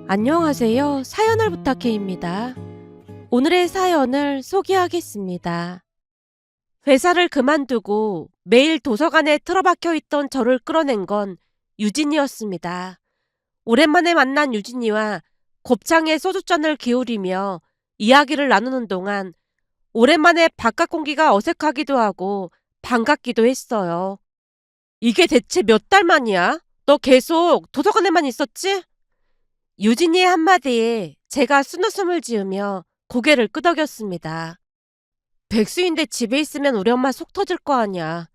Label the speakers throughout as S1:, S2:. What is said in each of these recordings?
S1: 안녕하세요. 사연을 부탁해입니다. 오늘의 사연을 소개하겠습니다. 회사를 그만두고 매일 도서관에 틀어박혀 있던 저를 끌어낸 건 유진이었습니다. 오랜만에 만난 유진이와 곱창에 소주잔을 기울이며 이야기를 나누는 동안 오랜만에 바깥 공기가 어색하기도 하고 반갑기도 했어요. 이게 대체 몇 달 만이야? 너 계속 도서관에만 있었지? 유진이의 한마디에 제가 쓴웃음을 지으며 고개를 끄덕였습니다. 백수인데 집에 있으면 우리 엄마 속 터질 거 아니야.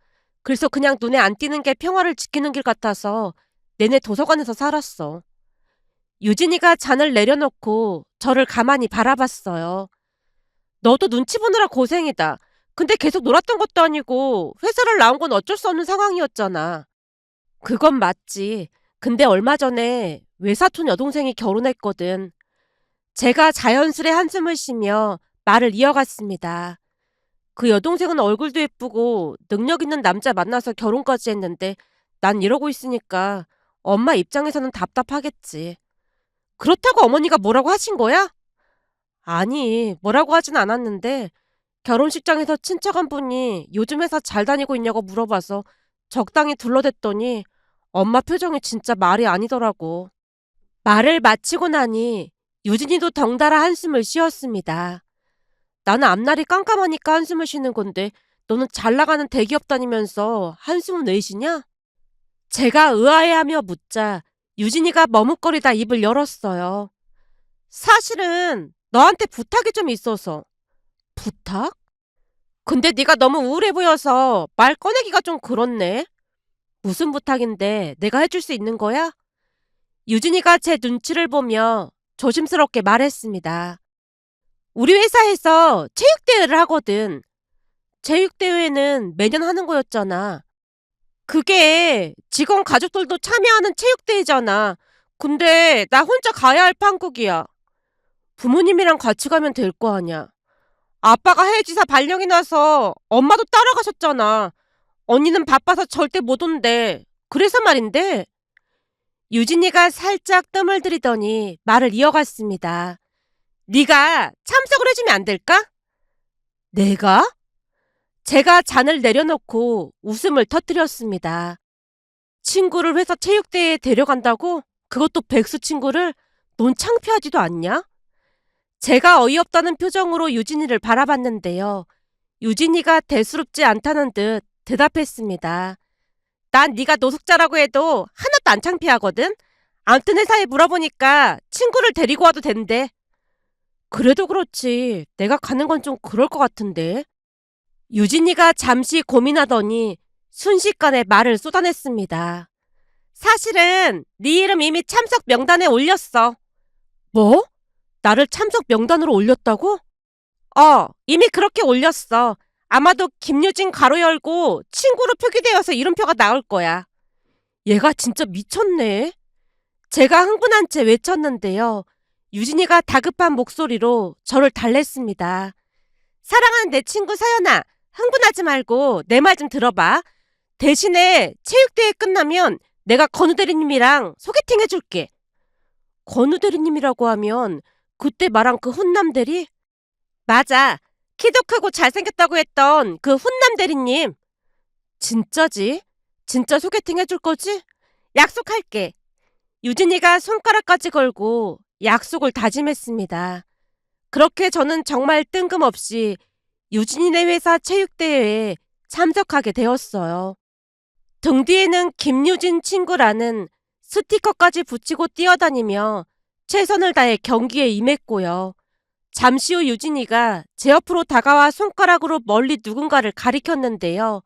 S1: 그래서 그냥 눈에 안 띄는 게 평화를 지키는 길 같아서 내내 도서관에서 살았어. 유진이가 잔을 내려놓고 저를 가만히 바라봤어요. 너도 눈치 보느라 고생이다. 근데 계속 놀았던 것도 아니고 회사를 나온 건 어쩔 수 없는 상황이었잖아. 그건 맞지. 근데 얼마 전에 외사촌 여동생이 결혼했거든. 제가 자연스레 한숨을 쉬며 말을 이어갔습니다. 그 여동생은 얼굴도 예쁘고 능력 있는 남자 만나서 결혼까지 했는데 난 이러고 있으니까 엄마 입장에서는 답답하겠지. 그렇다고 어머니가 뭐라고 하신 거야? 아니, 뭐라고 하진 않았는데 결혼식장에서 친척 한 분이 요즘 회사 잘 다니고 있냐고 물어봐서 적당히 둘러댔더니 엄마 표정이 진짜 말이 아니더라고. 말을 마치고 나니 유진이도 덩달아 한숨을 쉬었습니다. 나는 앞날이 깜깜하니까 한숨을 쉬는 건데 너는 잘 나가는 대기업 다니면서 한숨은 왜 쉬냐? 제가 의아해하며 묻자 유진이가 머뭇거리다 입을 열었어요. 사실은 너한테 부탁이 좀 있어서. 부탁? 근데 네가 너무 우울해 보여서 말 꺼내기가 좀 그렇네. 무슨 부탁인데 내가 해줄 수 있는 거야? 유진이가 제 눈치를 보며 조심스럽게 말했습니다. 우리 회사에서 체육대회를 하거든. 체육대회는 매년 하는 거였잖아. 그게 직원 가족들도 참여하는 체육대회잖아. 근데 나 혼자 가야 할 판국이야. 부모님이랑 같이 가면 될 거 아냐. 아빠가 해외지사 발령이 나서 엄마도 따라가셨잖아. 언니는 바빠서 절대 못 온대. 그래서 말인데. 유진이가 살짝 뜸을 들이더니 말을 이어갔습니다. 네가 참석을 해주면 안 될까? 내가? 제가 잔을 내려놓고 웃음을 터뜨렸습니다. 친구를 회사 체육대회에 데려간다고? 그것도 백수 친구를? 넌 창피하지도 않냐? 제가 어이없다는 표정으로 유진이를 바라봤는데요. 유진이가 대수롭지 않다는 듯 대답했습니다. 난 네가 노숙자라고 해도 하나도 안 창피하거든? 암튼 회사에 물어보니까 친구를 데리고 와도 된대. 그래도 그렇지. 내가 가는 건 좀 그럴 것 같은데. 유진이가 잠시 고민하더니 순식간에 말을 쏟아냈습니다. 사실은 네 이름 이미 참석 명단에 올렸어. 뭐? 나를 참석 명단으로 올렸다고? 이미 그렇게 올렸어. 아마도 김유진 가로 열고 친구로 표기되어서 이름표가 나올 거야. 얘가 진짜 미쳤네. 제가 흥분한 채 외쳤는데요. 유진이가 다급한 목소리로 저를 달랬습니다. 사랑하는 내 친구 서연아, 흥분하지 말고 내 말 좀 들어봐. 대신에 체육대회 끝나면 내가 건우 대리님이랑 소개팅 해줄게. 건우 대리님이라고 하면 그때 말한 그 훈남 대리? 맞아. 키도 크고 잘생겼다고 했던 그 훈남 대리님. 진짜지? 진짜 소개팅 해줄 거지? 약속할게. 유진이가 손가락까지 걸고 약속을 다짐했습니다. 그렇게 저는 정말 뜬금없이 유진이네 회사 체육대회에 참석하게 되었어요. 등 뒤에는 김유진 친구라는 스티커까지 붙이고 뛰어다니며 최선을 다해 경기에 임했고요. 잠시 후 유진이가 제 옆으로 다가와 손가락으로 멀리 누군가를 가리켰는데요.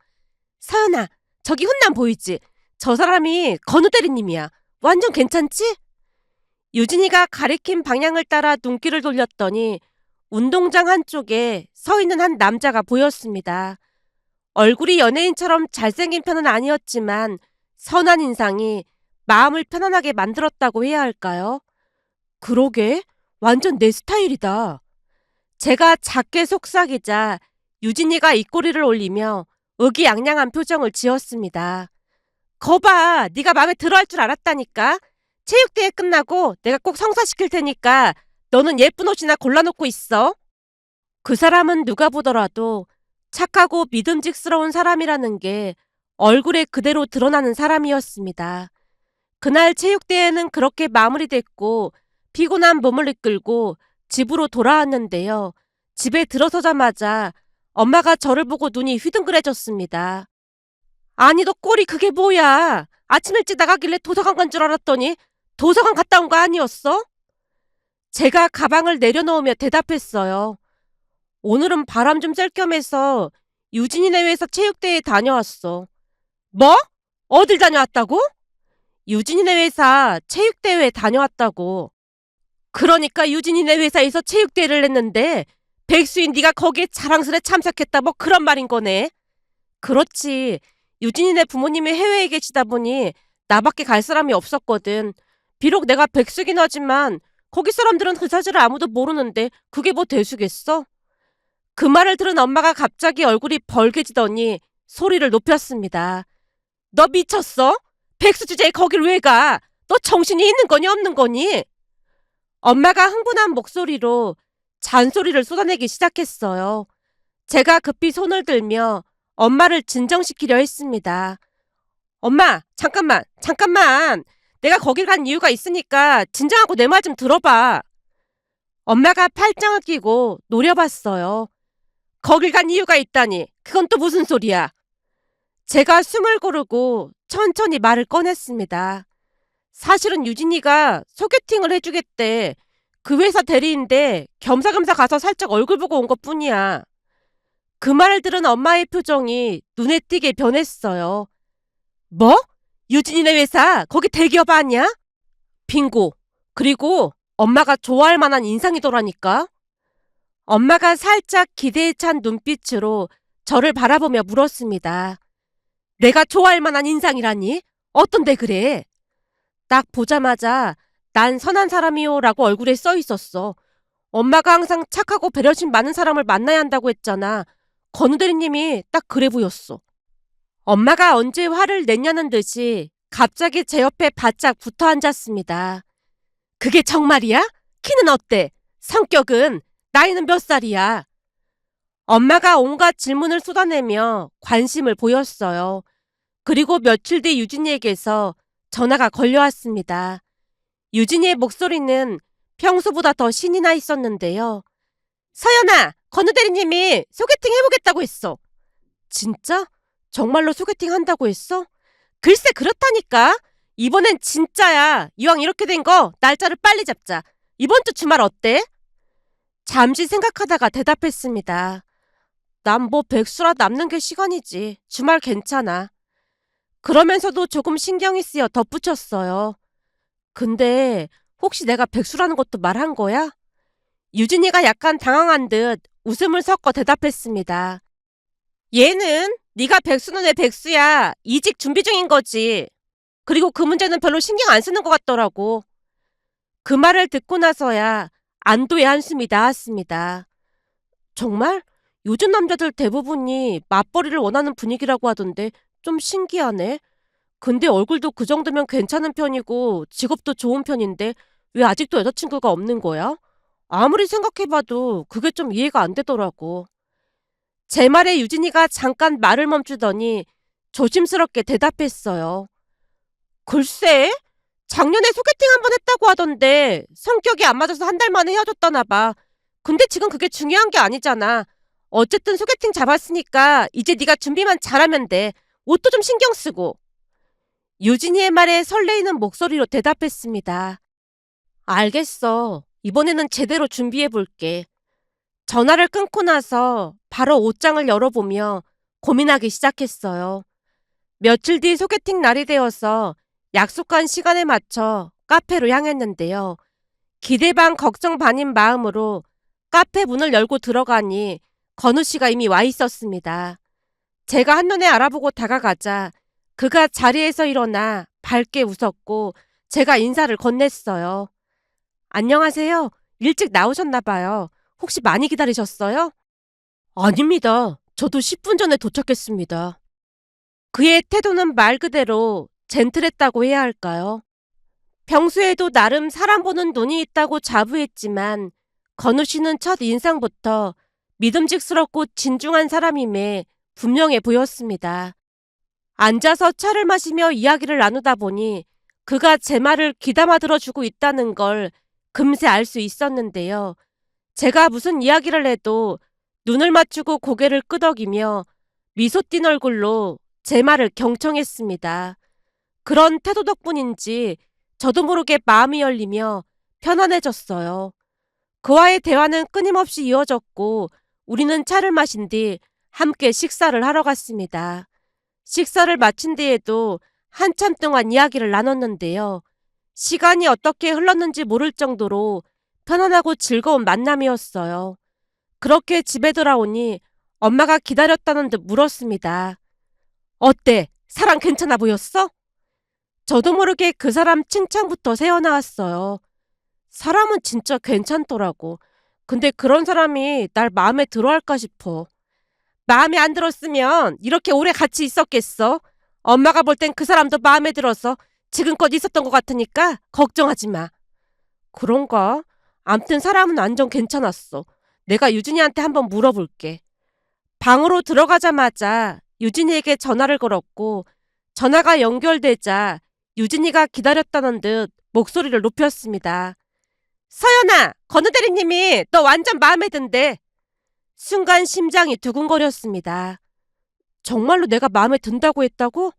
S1: 서연아, 저기 훈남 보이지? 저 사람이 건우 대리님이야. 완전 괜찮지? 유진이가 가리킨 방향을 따라 눈길을 돌렸더니 운동장 한쪽에 서 있는 한 남자가 보였습니다. 얼굴이 연예인처럼 잘생긴 편은 아니었지만 선한 인상이 마음을 편안하게 만들었다고 해야 할까요? 그러게, 완전 내 스타일이다. 제가 작게 속삭이자 유진이가 입꼬리를 올리며 의기양양한 표정을 지었습니다. 거봐, 네가 마음에 들어할 줄 알았다니까. 체육대회 끝나고 내가 꼭 성사시킬 테니까 너는 예쁜 옷이나 골라놓고 있어. 그 사람은 누가 보더라도 착하고 믿음직스러운 사람이라는 게 얼굴에 그대로 드러나는 사람이었습니다. 그날 체육대회는 그렇게 마무리됐고 피곤한 몸을 이끌고 집으로 돌아왔는데요. 집에 들어서자마자 엄마가 저를 보고 눈이 휘둥그레졌습니다. 아니 너 꼴이 그게 뭐야? 아침 일찍 나가길래 도서관 간 줄 알았더니 도서관 갔다 온 거 아니었어? 제가 가방을 내려놓으며 대답했어요. 오늘은 바람 좀 쐴 겸해서 유진이네 회사 체육대회에 다녀왔어. 뭐? 어딜 다녀왔다고? 유진이네 회사 체육대회에 다녀왔다고. 그러니까 유진이네 회사에서 체육대회를 했는데 백수인 네가 거기에 자랑스레 참석했다 뭐 그런 말인 거네. 그렇지. 유진이네 부모님이 해외에 계시다 보니 나밖에 갈 사람이 없었거든. 비록 내가 백수긴 하지만 거기 사람들은 그 사실을 아무도 모르는데 그게 뭐 대수겠어? 그 말을 들은 엄마가 갑자기 얼굴이 벌개지더니 소리를 높였습니다. 너 미쳤어? 백수 주제에 거길 왜 가? 너 정신이 있는 거니 없는 거니? 엄마가 흥분한 목소리로 잔소리를 쏟아내기 시작했어요. 제가 급히 손을 들며 엄마를 진정시키려 했습니다. 엄마, 잠깐만. 내가 거길 간 이유가 있으니까 진정하고 내 말 좀 들어봐. 엄마가 팔짱을 끼고 노려봤어요. 거길 간 이유가 있다니, 그건 또 무슨 소리야? 제가 숨을 고르고 천천히 말을 꺼냈습니다. 사실은 유진이가 소개팅을 해주겠대. 그 회사 대리인데 겸사겸사 가서 살짝 얼굴 보고 온 것뿐이야. 그 말을 들은 엄마의 표정이 눈에 띄게 변했어요. 뭐? 유진이네 회사 거기 대기업 아니야? 빙고. 그리고 엄마가 좋아할 만한 인상이더라니까. 엄마가 살짝 기대에 찬 눈빛으로 저를 바라보며 물었습니다. 내가 좋아할 만한 인상이라니? 어떤데 그래? 딱 보자마자 난 선한 사람이요 라고 얼굴에 써 있었어. 엄마가 항상 착하고 배려심 많은 사람을 만나야 한다고 했잖아. 건우 대리님이 딱 그래 보였어. 엄마가 언제 화를 냈냐는 듯이 갑자기 제 옆에 바짝 붙어 앉았습니다. 그게 정말이야? 키는 어때? 성격은? 나이는 몇 살이야? 엄마가 온갖 질문을 쏟아내며 관심을 보였어요. 그리고 며칠 뒤 유진이에게서 전화가 걸려왔습니다. 유진이의 목소리는 평소보다 더 신이 나 있었는데요. 서연아, 건우 대리님이 소개팅 해보겠다고 했어. 진짜? 정말로 소개팅 한다고 했어? 글쎄 그렇다니까. 이번엔 진짜야. 이왕 이렇게 된 거 날짜를 빨리 잡자. 이번 주 주말 어때? 잠시 생각하다가 대답했습니다. 난 뭐 백수라 남는 게 시간이지. 주말 괜찮아. 그러면서도 조금 신경이 쓰여 덧붙였어요. 근데 혹시 내가 백수라는 것도 말한 거야? 유진이가 약간 당황한 듯 웃음을 섞어 대답했습니다. 얘는 네가 백수는 왜 백수야? 이직 준비 중인 거지. 그리고 그 문제는 별로 신경 안 쓰는 것 같더라고. 그 말을 듣고 나서야 안도의 한숨이 나왔습니다. 정말? 요즘 남자들 대부분이 맞벌이를 원하는 분위기라고 하던데 좀 신기하네. 근데 얼굴도 그 정도면 괜찮은 편이고 직업도 좋은 편인데 왜 아직도 여자친구가 없는 거야? 아무리 생각해봐도 그게 좀 이해가 안 되더라고. 제 말에 유진이가 잠깐 말을 멈추더니 조심스럽게 대답했어요. 글쎄, 작년에 소개팅 한번 했다고 하던데 성격이 안 맞아서 한 달 만에 헤어졌다나 봐. 근데 지금 그게 중요한 게 아니잖아. 어쨌든 소개팅 잡았으니까 이제 네가 준비만 잘하면 돼. 옷도 좀 신경 쓰고. 유진이의 말에 설레이는 목소리로 대답했습니다. 알겠어. 이번에는 제대로 준비해볼게. 전화를 끊고 나서 바로 옷장을 열어보며 고민하기 시작했어요. 며칠 뒤 소개팅 날이 되어서 약속한 시간에 맞춰 카페로 향했는데요. 기대 반 걱정 반인 마음으로 카페 문을 열고 들어가니 건우 씨가 이미 와 있었습니다. 제가 한눈에 알아보고 다가가자 그가 자리에서 일어나 밝게 웃었고 제가 인사를 건넸어요. 안녕하세요. 일찍 나오셨나 봐요. 혹시 많이 기다리셨어요? 아닙니다. 저도 10분 전에 도착했습니다. 그의 태도는 말 그대로 젠틀했다고 해야 할까요? 평소에도 나름 사람 보는 눈이 있다고 자부했지만 건우 씨는 첫 인상부터 믿음직스럽고 진중한 사람임에 분명해 보였습니다. 앉아서 차를 마시며 이야기를 나누다 보니 그가 제 말을 귀담아 들어주고 있다는 걸 금세 알 수 있었는데요. 제가 무슨 이야기를 해도 눈을 맞추고 고개를 끄덕이며 미소 띤 얼굴로 제 말을 경청했습니다. 그런 태도 덕분인지 저도 모르게 마음이 열리며 편안해졌어요. 그와의 대화는 끊임없이 이어졌고 우리는 차를 마신 뒤 함께 식사를 하러 갔습니다. 식사를 마친 뒤에도 한참 동안 이야기를 나눴는데요. 시간이 어떻게 흘렀는지 모를 정도로 편안하고 즐거운 만남이었어요. 그렇게 집에 돌아오니 엄마가 기다렸다는 듯 물었습니다. 어때? 사랑 괜찮아 보였어? 저도 모르게 그 사람 칭찬부터 새어나왔어요. 사람은 진짜 괜찮더라고. 근데 그런 사람이 날 마음에 들어 할까 싶어. 마음에 안 들었으면 이렇게 오래 같이 있었겠어? 엄마가 볼 땐 그 사람도 마음에 들어서 지금껏 있었던 것 같으니까 걱정하지 마. 그런가? 암튼 사람은 완전 괜찮았어. 내가 유진이한테 한번 물어볼게. 방으로 들어가자마자 유진이에게 전화를 걸었고 전화가 연결되자 유진이가 기다렸다는 듯 목소리를 높였습니다. 서연아, 건우 대리님이 너 완전 마음에 든대. 순간 심장이 두근거렸습니다. 정말로 내가 마음에 든다고 했다고?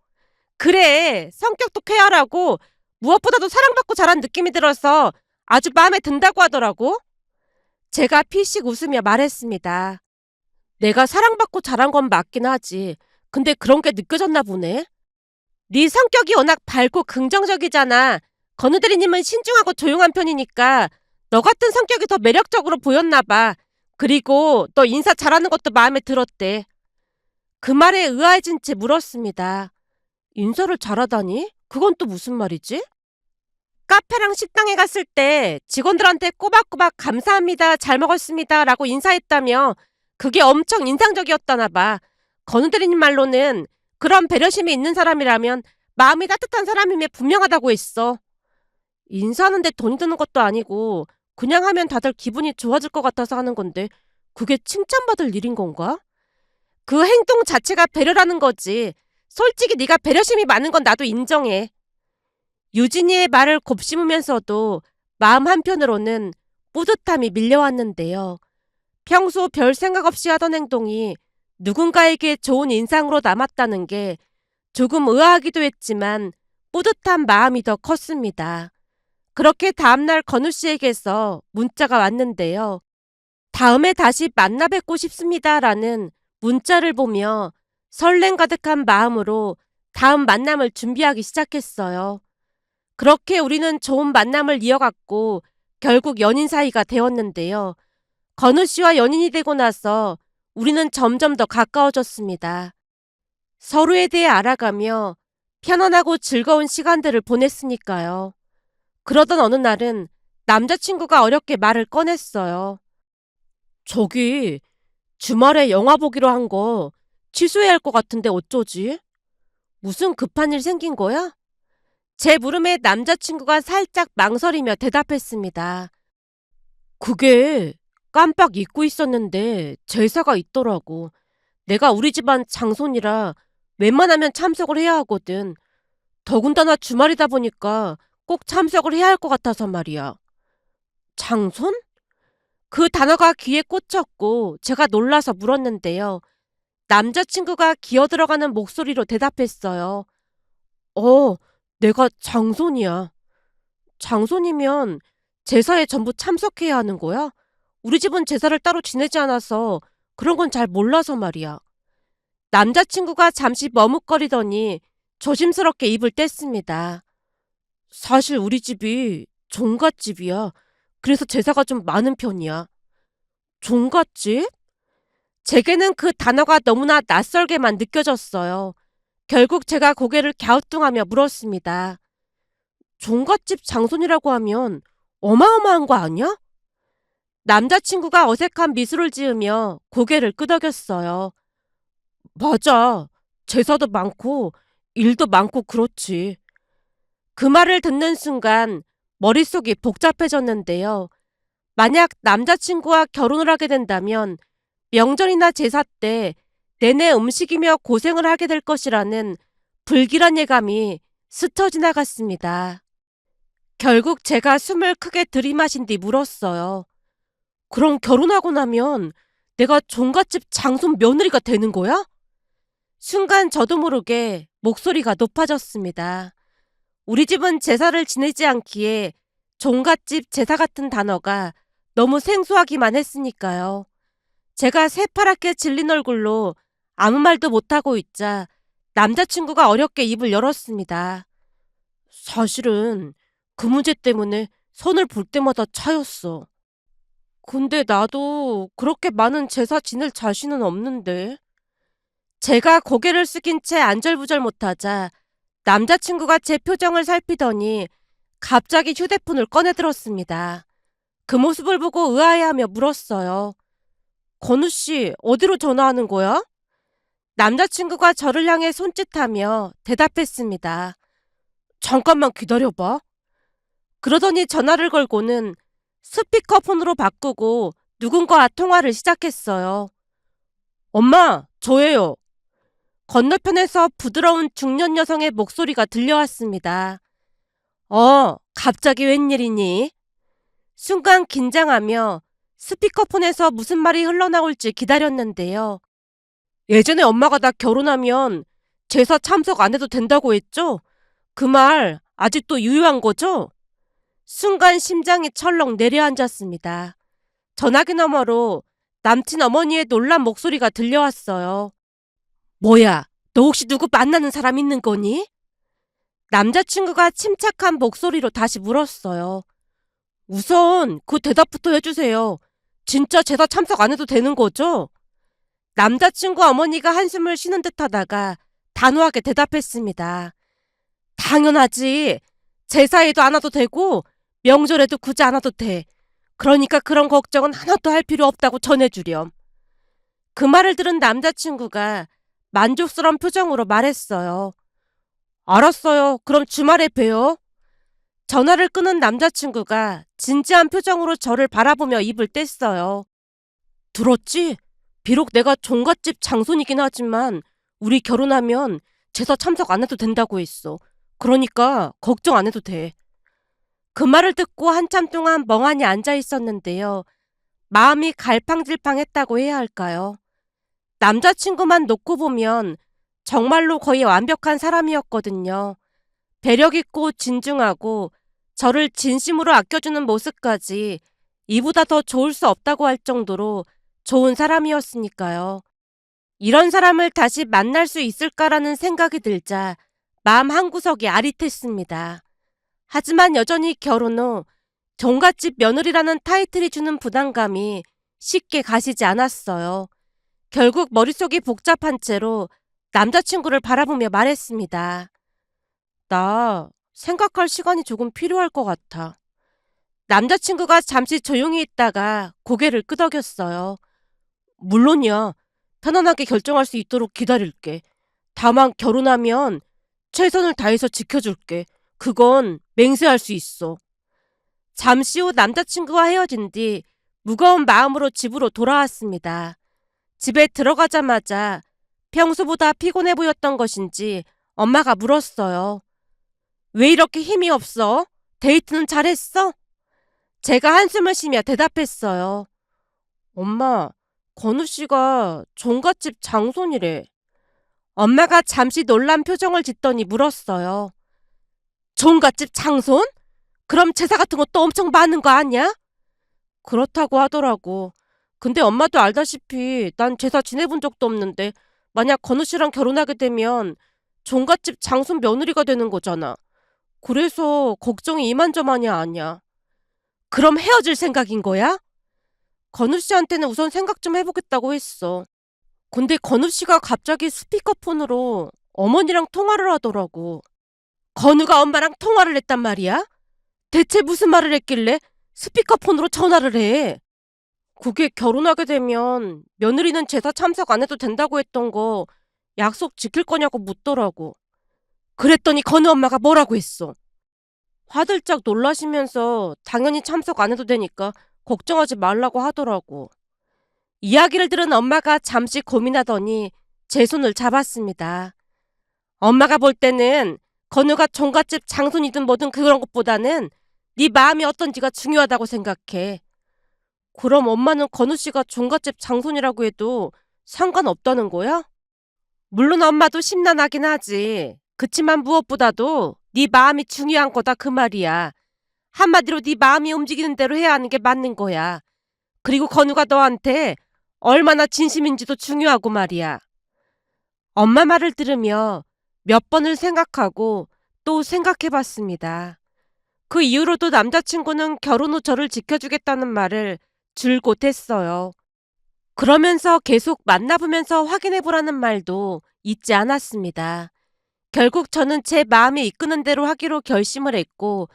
S1: 그래, 성격도 쾌활하고 무엇보다도 사랑받고 자란 느낌이 들어서 아주 마음에 든다고 하더라고. 제가 피식 웃으며 말했습니다. 내가 사랑받고 자란 건 맞긴 하지. 근데 그런 게 느껴졌나 보네. 네 성격이 워낙 밝고 긍정적이잖아. 건우 대리님은 신중하고 조용한 편이니까 너 같은 성격이 더 매력적으로 보였나 봐. 그리고 너 인사 잘하는 것도 마음에 들었대. 그 말에 의아해진 채 물었습니다. 인사를 잘하다니? 그건 또 무슨 말이지? 카페랑 식당에 갔을 때 직원들한테 꼬박꼬박 감사합니다, 잘 먹었습니다 라고 인사했다며 그게 엄청 인상적이었다나 봐. 건우 대리님 말로는 그런 배려심이 있는 사람이라면 마음이 따뜻한 사람임에 분명하다고 했어. 인사하는데 돈이 드는 것도 아니고 그냥 하면 다들 기분이 좋아질 것 같아서 하는 건데 그게 칭찬받을 일인 건가? 그 행동 자체가 배려라는 거지. 솔직히 네가 배려심이 많은 건 나도 인정해. 유진이의 말을 곱씹으면서도 마음 한편으로는 뿌듯함이 밀려왔는데요. 평소 별 생각 없이 하던 행동이 누군가에게 좋은 인상으로 남았다는 게 조금 의아하기도 했지만 뿌듯한 마음이 더 컸습니다. 그렇게 다음날 건우 씨에게서 문자가 왔는데요. 다음에 다시 만나 뵙고 싶습니다라는 문자를 보며 설렘 가득한 마음으로 다음 만남을 준비하기 시작했어요. 그렇게 우리는 좋은 만남을 이어갔고 결국 연인 사이가 되었는데요. 건우 씨와 연인이 되고 나서 우리는 점점 더 가까워졌습니다. 서로에 대해 알아가며 편안하고 즐거운 시간들을 보냈으니까요. 그러던 어느 날은 남자친구가 어렵게 말을 꺼냈어요. 저기 주말에 영화 보기로 한 거 취소해야 할 것 같은데 어쩌지? 무슨 급한 일 생긴 거야? 제 물음에 남자친구가 살짝 망설이며 대답했습니다. 그게 깜빡 잊고 있었는데 제사가 있더라고. 내가 우리 집안 장손이라 웬만하면 참석을 해야 하거든. 더군다나 주말이다 보니까 꼭 참석을 해야 할 것 같아서 말이야. 장손? 그 단어가 귀에 꽂혔고 제가 놀라서 물었는데요. 남자친구가 기어들어가는 목소리로 대답했어요. 어, 내가 장손이야. 장손이면 제사에 전부 참석해야 하는 거야? 우리 집은 제사를 따로 지내지 않아서 그런 건 잘 몰라서 말이야. 남자친구가 잠시 머뭇거리더니 조심스럽게 입을 뗐습니다. 사실 우리 집이 종갓집이야. 그래서 제사가 좀 많은 편이야. 종갓집? 제게는 그 단어가 너무나 낯설게만 느껴졌어요. 결국 제가 고개를 갸우뚱하며 물었습니다. 종갓집 장손이라고 하면 어마어마한 거 아니야? 남자친구가 어색한 미소를 지으며 고개를 끄덕였어요. 맞아. 제사도 많고 일도 많고 그렇지. 그 말을 듣는 순간 머릿속이 복잡해졌는데요. 만약 남자친구와 결혼을 하게 된다면 명절이나 제사 때 내내 음식이며 고생을 하게 될 것이라는 불길한 예감이 스쳐 지나갔습니다. 결국 제가 숨을 크게 들이마신 뒤 물었어요. 그럼 결혼하고 나면 내가 종갓집 장손 며느리가 되는 거야? 순간 저도 모르게 목소리가 높아졌습니다. 우리 집은 제사를 지내지 않기에 종갓집 제사 같은 단어가 너무 생소하기만 했으니까요. 제가 새파랗게 질린 얼굴로 아무 말도 못하고 있자 남자친구가 어렵게 입을 열었습니다. 사실은 그 문제 때문에 선을 볼 때마다 차였어. 근데 나도 그렇게 많은 제사 지낼 자신은 없는데. 제가 고개를 숙인 채 안절부절 못하자 남자친구가 제 표정을 살피더니 갑자기 휴대폰을 꺼내들었습니다. 그 모습을 보고 의아해하며 물었어요. 건우 씨, 어디로 전화하는 거야? 남자친구가 저를 향해 손짓하며 대답했습니다. 잠깐만 기다려봐. 그러더니 전화를 걸고는 스피커폰으로 바꾸고 누군가와 통화를 시작했어요. 엄마, 저예요. 건너편에서 부드러운 중년 여성의 목소리가 들려왔습니다. 갑자기 웬일이니? 순간 긴장하며 스피커폰에서 무슨 말이 흘러나올지 기다렸는데요. 예전에 엄마가 나 결혼하면 제사 참석 안 해도 된다고 했죠? 그 말 아직도 유효한 거죠? 순간 심장이 철렁 내려앉았습니다. 전화기 너머로 남친 어머니의 놀란 목소리가 들려왔어요. 뭐야, 너 혹시 누구 만나는 사람 있는 거니? 남자친구가 침착한 목소리로 다시 물었어요. 우선 그 대답부터 해주세요. 진짜 제사 참석 안 해도 되는 거죠? 남자친구 어머니가 한숨을 쉬는 듯 하다가 단호하게 대답했습니다. 당연하지. 제사에도 안 와도 되고 명절에도 굳이 안 와도 돼. 그러니까 그런 걱정은 하나도 할 필요 없다고 전해주렴. 그 말을 들은 남자친구가 만족스러운 표정으로 말했어요. 알았어요. 그럼 주말에 봬요. 전화를 끊은 남자친구가 진지한 표정으로 저를 바라보며 입을 뗐어요. 들었지? 비록 내가 종갓집 장손이긴 하지만 우리 결혼하면 제사 참석 안 해도 된다고 했어. 그러니까 걱정 안 해도 돼. 그 말을 듣고 한참 동안 멍하니 앉아 있었는데요. 마음이 갈팡질팡했다고 해야 할까요? 남자친구만 놓고 보면 정말로 거의 완벽한 사람이었거든요. 배려 있고 진중하고 저를 진심으로 아껴주는 모습까지 이보다 더 좋을 수 없다고 할 정도로 좋은 사람이었으니까요. 이런 사람을 다시 만날 수 있을까라는 생각이 들자 마음 한구석이 아릿했습니다. 하지만 여전히 결혼 후 종갓집 며느리라는 타이틀이 주는 부담감이 쉽게 가시지 않았어요. 결국 머릿속이 복잡한 채로 남자친구를 바라보며 말했습니다. 나 생각할 시간이 조금 필요할 것 같아. 남자친구가 잠시 조용히 있다가 고개를 끄덕였어요. 물론이야. 편안하게 결정할 수 있도록 기다릴게. 다만 결혼하면 최선을 다해서 지켜줄게. 그건 맹세할 수 있어. 잠시 후 남자친구와 헤어진 뒤 무거운 마음으로 집으로 돌아왔습니다. 집에 들어가자마자 평소보다 피곤해 보였던 것인지 엄마가 물었어요. 왜 이렇게 힘이 없어? 데이트는 잘했어? 제가 한숨을 쉬며 대답했어요. 엄마, 건우 씨가 종갓집 장손이래. 엄마가 잠시 놀란 표정을 짓더니 물었어요. 종갓집 장손? 그럼 제사 같은 것도 엄청 많은 거 아니야? 그렇다고 하더라고. 근데 엄마도 알다시피 난 제사 지내본 적도 없는데 만약 건우 씨랑 결혼하게 되면 종갓집 장손 며느리가 되는 거잖아. 그래서 걱정이 이만저만이 아니야. 그럼 헤어질 생각인 거야? 건우 씨한테는 우선 생각 좀 해보겠다고 했어. 근데 건우 씨가 갑자기 스피커폰으로 어머니랑 통화를 하더라고. 건우가 엄마랑 통화를 했단 말이야? 대체 무슨 말을 했길래 스피커폰으로 전화를 해? 그게 결혼하게 되면 며느리는 제사 참석 안 해도 된다고 했던 거 약속 지킬 거냐고 묻더라고. 그랬더니 건우 엄마가 뭐라고 했어? 화들짝 놀라시면서 당연히 참석 안 해도 되니까 걱정하지 말라고 하더라고. 이야기를 들은 엄마가 잠시 고민하더니 제 손을 잡았습니다. 엄마가 볼 때는 건우가 종갓집 장손이든 뭐든 그런 것보다는 네 마음이 어떤지가 중요하다고 생각해. 그럼 엄마는 건우 씨가 종갓집 장손이라고 해도 상관없다는 거야? 물론 엄마도 심란하긴 하지. 그치만 무엇보다도 네 마음이 중요한 거다 그 말이야. 한마디로 네 마음이 움직이는 대로 해야 하는 게 맞는 거야. 그리고 건우가 너한테 얼마나 진심인지도 중요하고 말이야. 엄마 말을 들으며 몇 번을 생각하고 또 생각해봤습니다. 그 이후로도 남자친구는 결혼 후 저를 지켜주겠다는 말을 줄곧 했어요. 그러면서 계속 만나보면서 확인해보라는 말도 잊지 않았습니다. 결국 저는 제 마음이 이끄는 대로 하기로 결심을 했고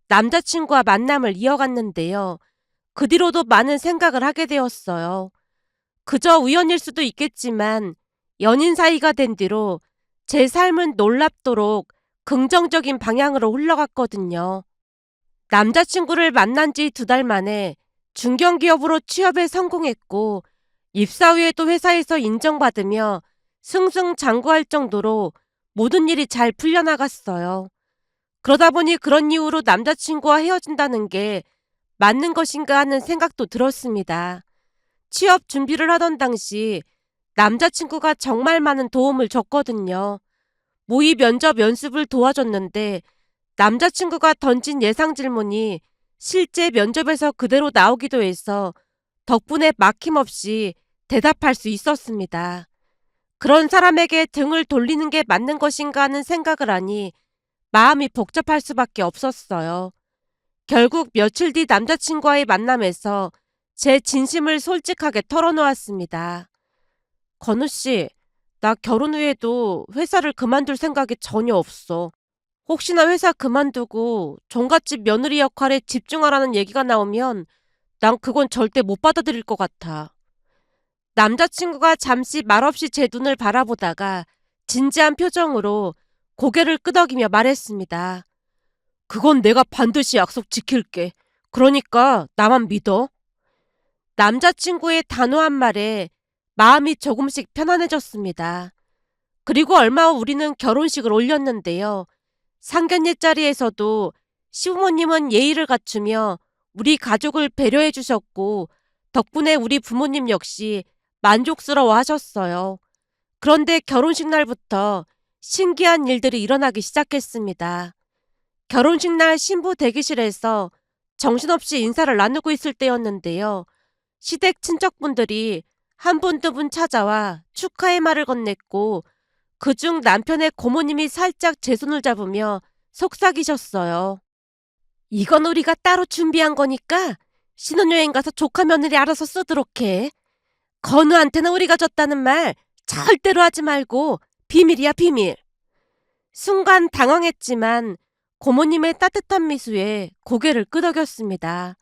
S1: 남자친구와 만남을 이어갔는데요. 그 뒤로도 많은 생각을 하게 되었어요. 그저 우연일 수도 있겠지만 연인 사이가 된 뒤로 제 삶은 놀랍도록 긍정적인 방향으로 흘러갔거든요. 남자친구를 만난 지 2달 만에 중견기업으로 취업에 성공했고 입사 후에도 회사에서 인정받으며 승승장구할 정도로 모든 일이 잘 풀려나갔어요. 그러다 보니 그런 이유로 남자친구와 헤어진다는 게 맞는 것인가 하는 생각도 들었습니다. 취업 준비를 하던 당시 남자친구가 정말 많은 도움을 줬거든요. 모의 면접 연습을 도와줬는데 남자친구가 던진 예상 질문이 실제 면접에서 그대로 나오기도 해서 덕분에 막힘없이 대답할 수 있었습니다. 그런 사람에게 등을 돌리는 게 맞는 것인가 하는 생각을 하니 마음이 복잡할 수밖에 없었어요. 결국 며칠 뒤 남자친구와의 만남에서 제 진심을 솔직하게 털어놓았습니다. 건우 씨, 나 결혼 후에도 회사를 그만둘 생각이 전혀 없어. 혹시나 회사 그만두고 종갓집 며느리 역할에 집중하라는 얘기가 나오면 난 그건 절대 못 받아들일 것 같아. 남자친구가 잠시 말없이 제 눈을 바라보다가 진지한 표정으로 고개를 끄덕이며 말했습니다. 그건 내가 반드시 약속 지킬게. 그러니까 나만 믿어. 남자친구의 단호한 말에 마음이 조금씩 편안해졌습니다. 그리고 얼마 후 우리는 결혼식을 올렸는데요. 상견례 자리에서도 시부모님은 예의를 갖추며 우리 가족을 배려해 주셨고 덕분에 우리 부모님 역시 만족스러워 하셨어요. 그런데 결혼식 날부터 신기한 일들이 일어나기 시작했습니다. 결혼식 날 신부 대기실에서 정신없이 인사를 나누고 있을 때였는데요. 시댁 친척분들이 한 분 두 분 찾아와 축하의 말을 건넸고 그중 남편의 고모님이 살짝 제 손을 잡으며 속삭이셨어요. 이건 우리가 따로 준비한 거니까 신혼여행 가서 조카 며느리 알아서 쓰도록 해. 건우한테는 우리가 줬다는 말 절대로 하지 말고 비밀이야 비밀. 순간 당황했지만 고모님의 따뜻한 미소에 고개를 끄덕였습니다.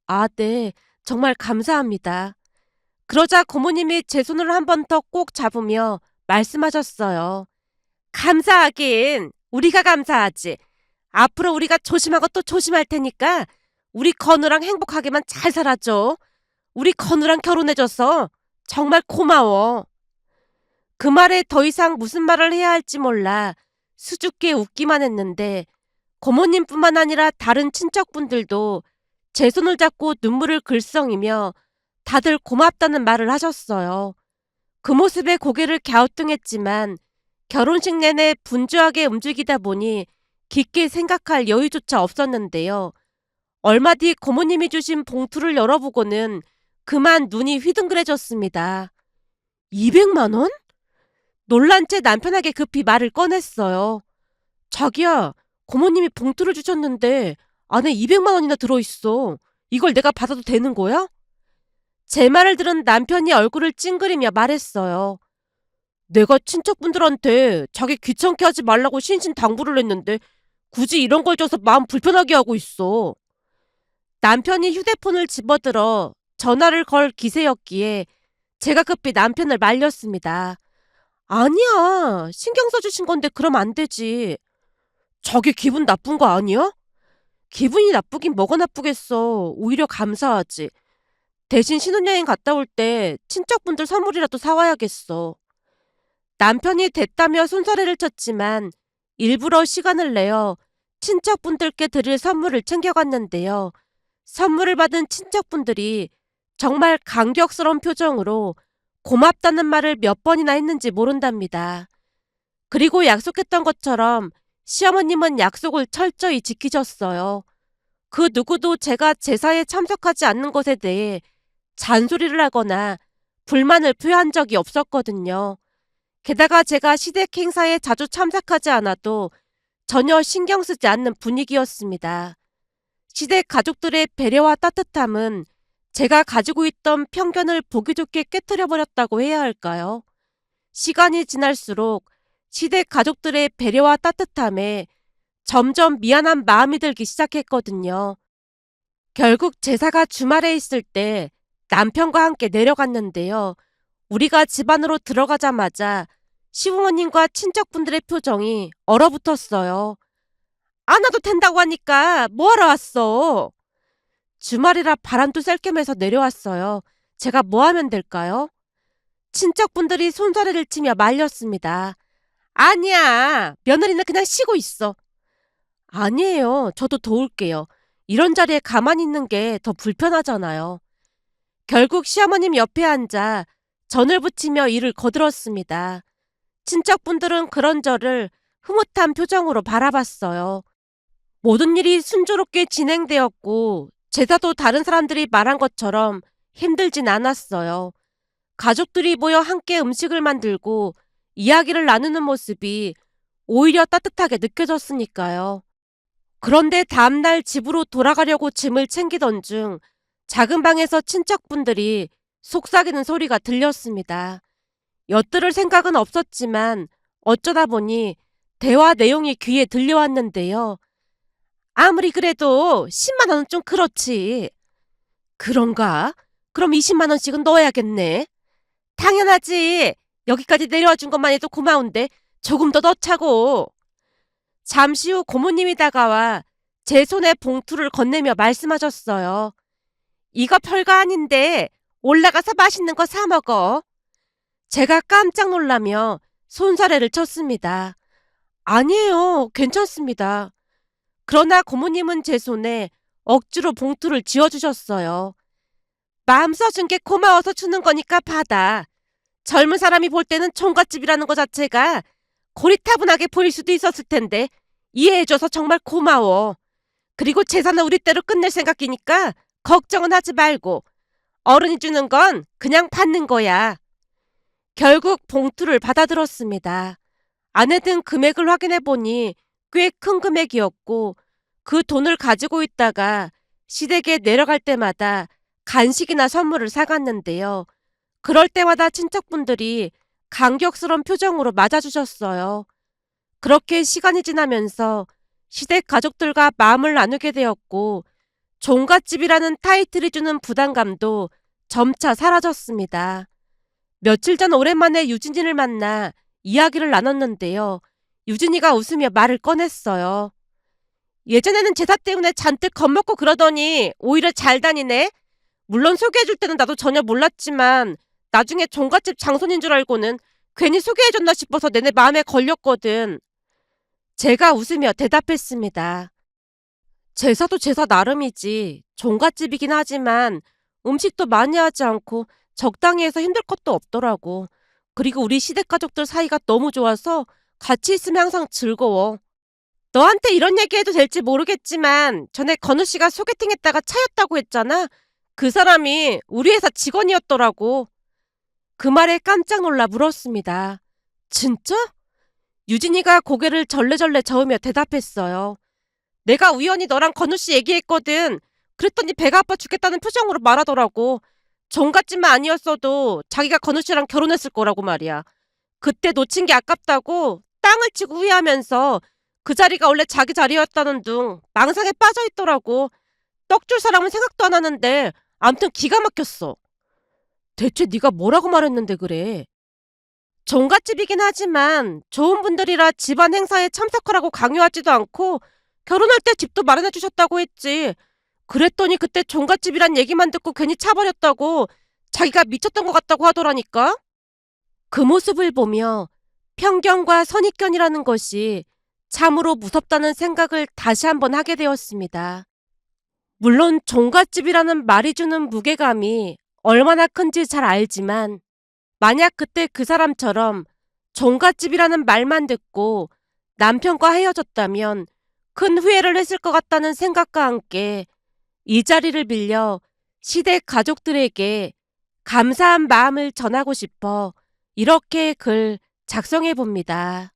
S1: 아, 네. 정말 감사합니다. 그러자 고모님이 제 손을 한 번 더 꼭 잡으며 말씀하셨어요. 감사하긴 우리가 감사하지. 앞으로 우리가 조심하고 또 조심할 테니까 우리 건우랑 행복하게만 잘 살아줘. 우리 건우랑 결혼해줘서 정말 고마워. 그 말에 더 이상 무슨 말을 해야 할지 몰라 수줍게 웃기만 했는데 고모님뿐만 아니라 다른 친척분들도 제 손을 잡고 눈물을 글썽이며 다들 고맙다는 말을 하셨어요. 그 모습에 고개를 갸우뚱했지만 결혼식 내내 분주하게 움직이다 보니 깊게 생각할 여유조차 없었는데요. 얼마 뒤 고모님이 주신 봉투를 열어보고는 그만 눈이 휘둥그레졌습니다. 200만 원? 놀란 채 남편에게 급히 말을 꺼냈어요. 자기야, 고모님이 봉투를 주셨는데 안에 200만 원이나 들어있어. 이걸 내가 받아도 되는 거야? 제 말을 들은 남편이 얼굴을 찡그리며 말했어요. 내가 친척분들한테 자기 귀찮게 하지 말라고 신신당부를 했는데 굳이 이런 걸 줘서 마음 불편하게 하고 있어. 남편이 휴대폰을 집어들어 전화를 걸 기세였기에 제가 급히 남편을 말렸습니다. 아니야. 신경 써주신 건데 그럼 안 되지. 자기 기분 나쁜 거 아니야? 기분이 나쁘긴 뭐가 나쁘겠어. 오히려 감사하지. 대신 신혼여행 갔다 올 때 친척분들 선물이라도 사와야겠어. 남편이 됐다며 손사래를 쳤지만 일부러 시간을 내어 친척분들께 드릴 선물을 챙겨갔는데요. 선물을 받은 친척분들이 정말 감격스러운 표정으로 고맙다는 말을 몇 번이나 했는지 모른답니다. 그리고 약속했던 것처럼 시어머님은 약속을 철저히 지키셨어요. 그 누구도 제가 제사에 참석하지 않는 것에 대해 잔소리를 하거나 불만을 표한 적이 없었거든요. 게다가 제가 시댁 행사에 자주 참석하지 않아도 전혀 신경 쓰지 않는 분위기였습니다. 시댁 가족들의 배려와 따뜻함은 제가 가지고 있던 편견을 보기 좋게 깨트려 버렸다고 해야 할까요? 시간이 지날수록 시댁 가족들의 배려와 따뜻함에 점점 미안한 마음이 들기 시작했거든요. 결국 제사가 주말에 있을 때 남편과 함께 내려갔는데요. 우리가 집 안으로 들어가자마자 시부모님과 친척분들의 표정이 얼어붙었어요. 안 와도 된다고 하니까 뭐하러 왔어? 주말이라 바람도 쐴 겸해서 내려왔어요. 제가 뭐 하면 될까요? 친척분들이 손사래를 치며 말렸습니다. 아니야, 며느리는 그냥 쉬고 있어. 아니에요, 저도 도울게요. 이런 자리에 가만히 있는 게 더 불편하잖아요. 결국 시어머님 옆에 앉아 전을 부치며 일을 거들었습니다. 친척분들은 그런 저를 흐뭇한 표정으로 바라봤어요. 모든 일이 순조롭게 진행되었고 제사도 다른 사람들이 말한 것처럼 힘들진 않았어요. 가족들이 모여 함께 음식을 만들고 이야기를 나누는 모습이 오히려 따뜻하게 느껴졌으니까요. 그런데 다음날 집으로 돌아가려고 짐을 챙기던 중 작은 방에서 친척분들이 속삭이는 소리가 들렸습니다. 엿들을 생각은 없었지만 어쩌다 보니 대화 내용이 귀에 들려왔는데요. 아무리 그래도 10만 원은 좀 그렇지. 그런가? 그럼 20만 원씩은 넣어야겠네. 당연하지. 여기까지 내려와 준 것만 해도 고마운데 조금 더 넣자고. 잠시 후 고모님이 다가와 제 손에 봉투를 건네며 말씀하셨어요. 이거 별거 아닌데 올라가서 맛있는 거 사 먹어. 제가 깜짝 놀라며 손사래를 쳤습니다. 아니에요. 괜찮습니다. 그러나 고모님은 제 손에 억지로 봉투를 쥐어주셨어요. 마음 써준 게 고마워서 주는 거니까 받아. 젊은 사람이 볼 때는 총각집이라는 것 자체가 고리타분하게 보일 수도 있었을 텐데 이해해줘서 정말 고마워. 그리고 제사는 우리 때로 끝낼 생각이니까 걱정은 하지 말고 어른이 주는 건 그냥 받는 거야. 결국 봉투를 받아들었습니다. 안에 든 금액을 확인해 보니 꽤 큰 금액이었고 그 돈을 가지고 있다가 시댁에 내려갈 때마다 간식이나 선물을 사갔는데요. 그럴 때마다 친척분들이 감격스러운 표정으로 맞아주셨어요. 그렇게 시간이 지나면서 시댁 가족들과 마음을 나누게 되었고 종갓집이라는 타이틀이 주는 부담감도 점차 사라졌습니다. 며칠 전 오랜만에 유진이를 만나 이야기를 나눴는데요. 유진이가 웃으며 말을 꺼냈어요. 예전에는 제사 때문에 잔뜩 겁먹고 그러더니 오히려 잘 다니네. 물론 소개해줄 때는 나도 전혀 몰랐지만 나중에 종갓집 장손인 줄 알고는 괜히 소개해줬나 싶어서 내내 마음에 걸렸거든. 제가 웃으며 대답했습니다. 제사도 제사 나름이지. 종갓집이긴 하지만 음식도 많이 하지 않고 적당히 해서 힘들 것도 없더라고. 그리고 우리 시댁 가족들 사이가 너무 좋아서 같이 있으면 항상 즐거워. 너한테 이런 얘기해도 될지 모르겠지만 전에 건우 씨가 소개팅했다가 차였다고 했잖아. 그 사람이 우리 회사 직원이었더라고. 그 말에 깜짝 놀라 물었습니다. 진짜? 유진이가 고개를 절레절레 저으며 대답했어요. 내가 우연히 너랑 건우 씨 얘기했거든. 그랬더니 배가 아파 죽겠다는 표정으로 말하더라고. 종갓집만 아니었어도 자기가 건우 씨랑 결혼했을 거라고 말이야. 그때 놓친 게 아깝다고 땅을 치고 후회하면서 그 자리가 원래 자기 자리였다는 둥 망상에 빠져 있더라고. 떡 줄 사람은 생각도 안 하는데 암튼 기가 막혔어. 대체 네가 뭐라고 말했는데 그래? 종갓집이긴 하지만 좋은 분들이라 집안 행사에 참석하라고 강요하지도 않고 결혼할 때 집도 마련해 주셨다고 했지. 그랬더니 그때 종갓집이란 얘기만 듣고 괜히 차버렸다고 자기가 미쳤던 것 같다고 하더라니까. 그 모습을 보며 편견과 선입견이라는 것이 참으로 무섭다는 생각을 다시 한번 하게 되었습니다. 물론 종갓집이라는 말이 주는 무게감이 얼마나 큰지 잘 알지만 만약 그때 그 사람처럼 종갓집이라는 말만 듣고 남편과 헤어졌다면 큰 후회를 했을 것 같다는 생각과 함께 이 자리를 빌려 시댁 가족들에게 감사한 마음을 전하고 싶어 이렇게 글 작성해 봅니다.